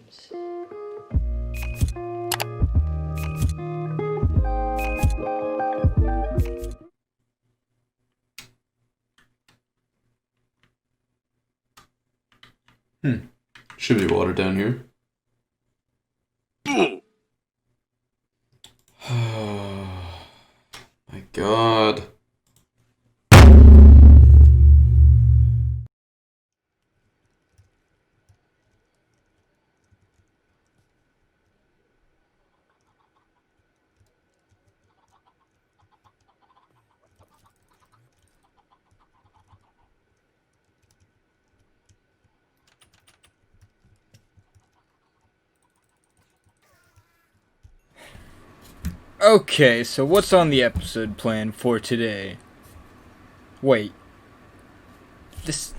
dreams. Should be water down here. My God. Okay, so what's on the episode plan for today? Wait. This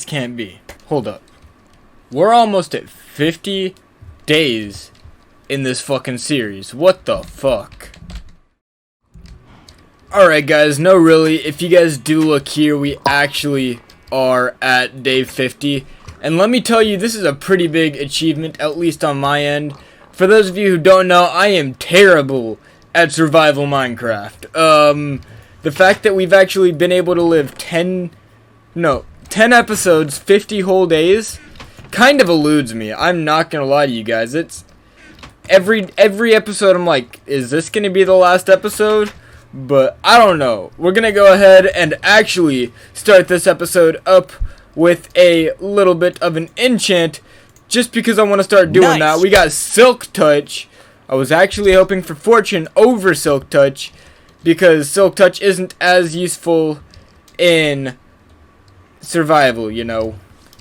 can't be. Hold up. We're almost at 50 days in this fucking series. What the fuck? Alright guys, no really, if you guys do look here, we actually are at day 50. And let me tell you, this is a pretty big achievement, at least on my end. For those of you who don't know, I am terrible at survival Minecraft. The fact that we've actually been able to live 10 episodes, 50 whole days, kind of eludes me. I'm not gonna lie to you guys. It's every episode I'm like, is this gonna be the last episode? But I don't know. We're gonna go ahead and actually start this episode up with a little bit of an enchant, just because I want to start doing that. We got Silk Touch. I was actually hoping for Fortune over Silk Touch, because Silk Touch isn't as useful in survival, you know.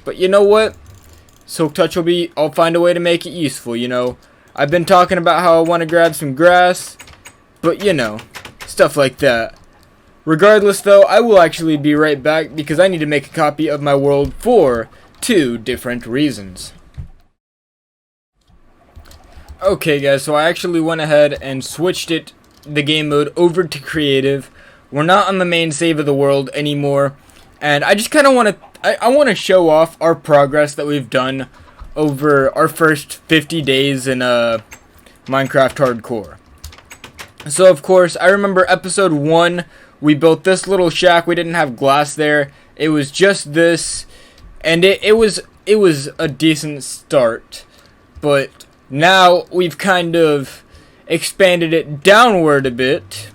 But you know what? Silk Touch I'll find a way to make it useful, you know. I've been talking about how I want to grab some grass, but you know, stuff like that. Regardless though, I will actually be right back because I need to make a copy of my world for 2 different reasons. Okay guys, so I actually went ahead and switched the game mode over to creative. We're not on the main save of the world anymore, and I just kind of want to I want to show off our progress that we've done over our first 50 days in Minecraft Hardcore. So of course, I remember episode 1, we built this little shack. We didn't have glass there. It was just this, and it was a decent start. But now we've kind of expanded it downward a bit.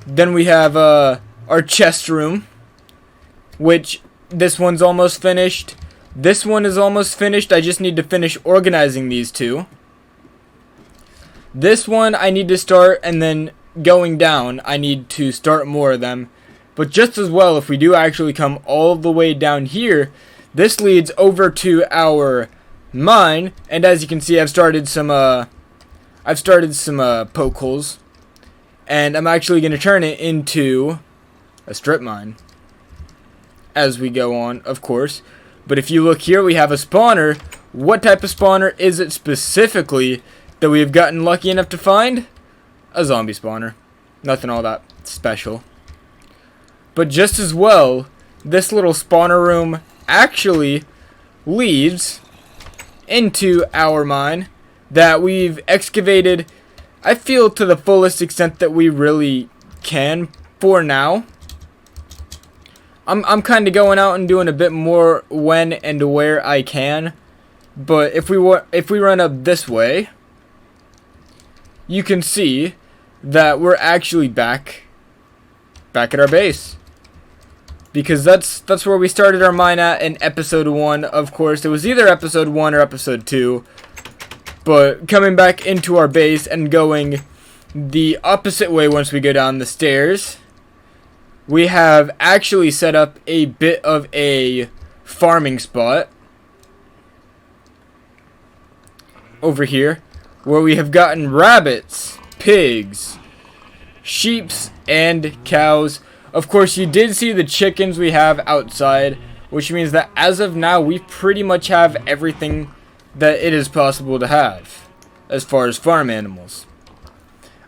Then we have our chest room, which this one's almost finished. This one is almost finished. I just need to finish organizing these two. This one I need to start, and then going down I need to start more of them. But just as well, if we do actually come all the way down here, this leads over to our mine, and as you can see, I've started some poke holes, and I'm actually going to turn it into a strip mine as we go on, of course. But if you look here, we have a spawner. What type of spawner is it specifically that we've gotten lucky enough to find? A zombie spawner. Nothing all that special. But just as well, this little spawner room actually leads into our mine that we've excavated, I feel, to the fullest extent that we really can for now. I'm kind of going out and doing a bit more when and where I can. But if we run up this way, you can see that we're actually back at our base. Because that's where we started our mine at in episode 1, of course. It was either episode 1 or episode 2. But coming back into our base and going the opposite way once we go down the stairs, we have actually set up a bit of a farming spot over here, where we have gotten rabbits, pigs, sheeps, and cows. Of course, you did see the chickens we have outside, which means that as of now, we pretty much have everything that it is possible to have as far as farm animals.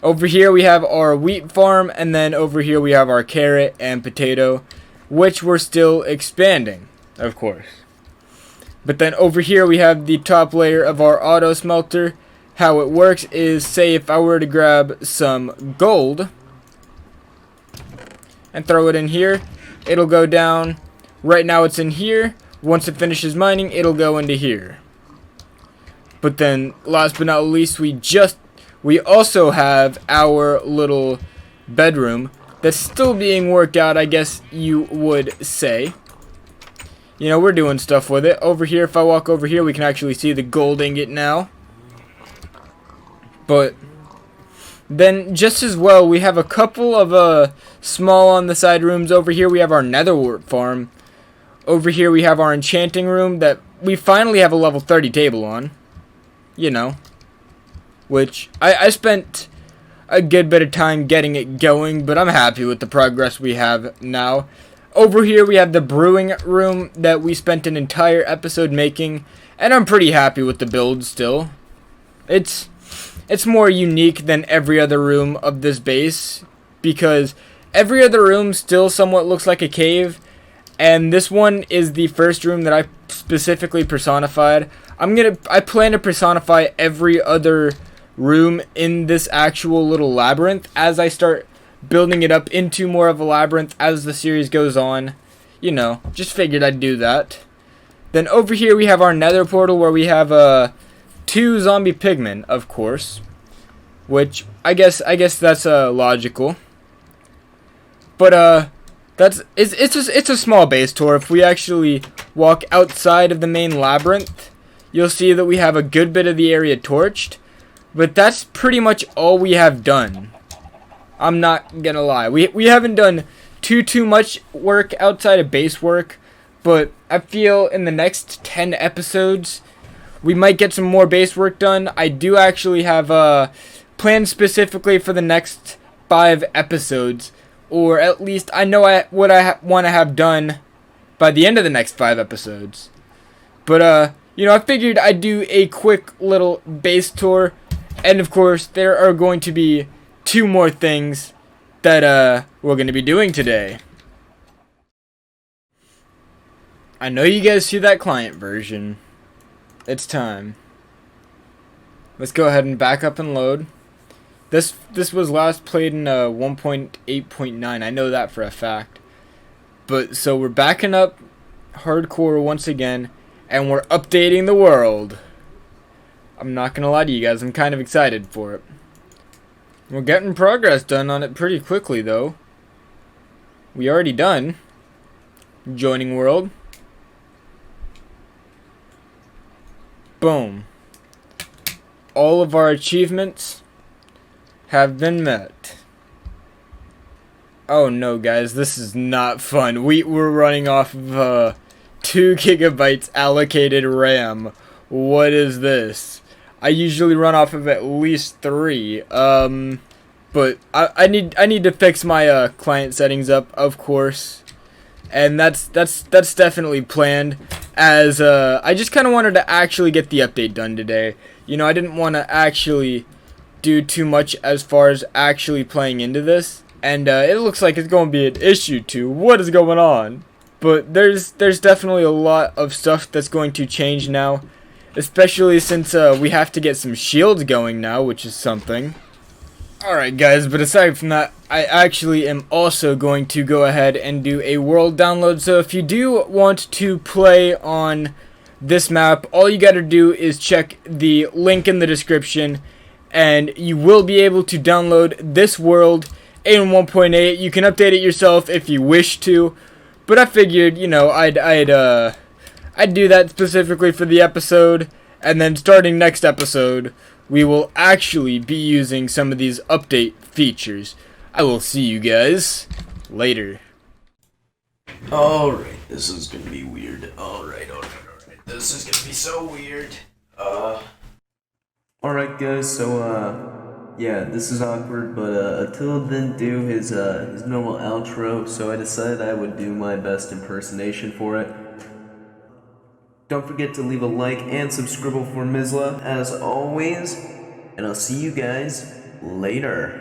Over here we have our wheat farm, and then over here we have our carrot and potato, which we're still expanding, of course. But then over here we have the top layer of our auto smelter. How it works is, say if I were to grab some gold and throw it in here, it'll go down. Right now it's in here. Once it finishes mining, it'll go into here. But then last but not least, we also have our little bedroom that's still being worked out, I guess you would say. You know, we're doing stuff with it. Over here, if I walk over here, we can actually see the gold ingot now. But then just as well, we have a couple of small on the side rooms. Over here we have our nether wart farm. Over here we have our enchanting room that we finally have a level 30 table on. You know, which I spent a good bit of time getting it going, but I'm happy with the progress we have now. Over here we have the brewing room that we spent an entire episode making, and I'm pretty happy with the build still. It's more unique than every other room of this base, because every other room still somewhat looks like a cave, and this one is the first room that I specifically personified. I plan to personify every other room in this actual little labyrinth as I start building it up into more of a labyrinth as the series goes on. You know, just figured I'd do that. Then over here we have our nether portal where we have 2 zombie pigmen, of course, which I guess that's logical. But it's a small base tour. If we actually walk outside of the main labyrinth, you'll see that we have a good bit of the area torched, but that's pretty much all we have done. I'm not gonna lie. We haven't done too much work outside of base work, but I feel in the next 10 episodes we might get some more base work done. I do actually have plans specifically for the next 5 episodes, or at least I know what I want to have done by the end of the next 5 episodes. But you know, I figured I'd do a quick little base tour, and of course there are going to be 2 more things that we're going to be doing today. I know you guys see that client version. It's time. Let's go ahead and back up and load. This was last played in 1.8.9. I know that for a fact. But so we're backing up hardcore once again, and we're updating the world. I'm not gonna lie to you guys, I'm kind of excited for it. We're getting progress done on it pretty quickly though. We already done. Joining world. Boom. All of our achievements have been met. Oh no guys, this is not fun. We're running off of 2 gigabytes allocated RAM. What is this? I usually run off of at least 3. But I need to fix my client settings up, of course. And that's definitely planned, as I just kind of wanted to actually get the update done today. You know, I didn't want to actually do too much as far as actually playing into this, and it looks like it's going to be an issue too. What is going on? But there's definitely a lot of stuff that's going to change now, especially since we have to get some shields going now, which is something. Alright guys, but aside from that, I actually am also going to go ahead and do a world download. So if you do want to play on this map, all you gotta do is check the link in the description, and you will be able to download this world in 1.8. You can update it yourself if you wish to, but I figured, you know, I'd do that specifically for the episode, and then starting next episode, we will actually be using some of these update features. I will see you guys later. Alright, this is gonna be weird. Alright. This is gonna be so weird. Alright guys, so yeah, this is awkward, but Attila didn't do his normal outro, so I decided I would do my best impersonation for it. Don't forget to leave a like and subscribe for Mizla, as always, and I'll see you guys later.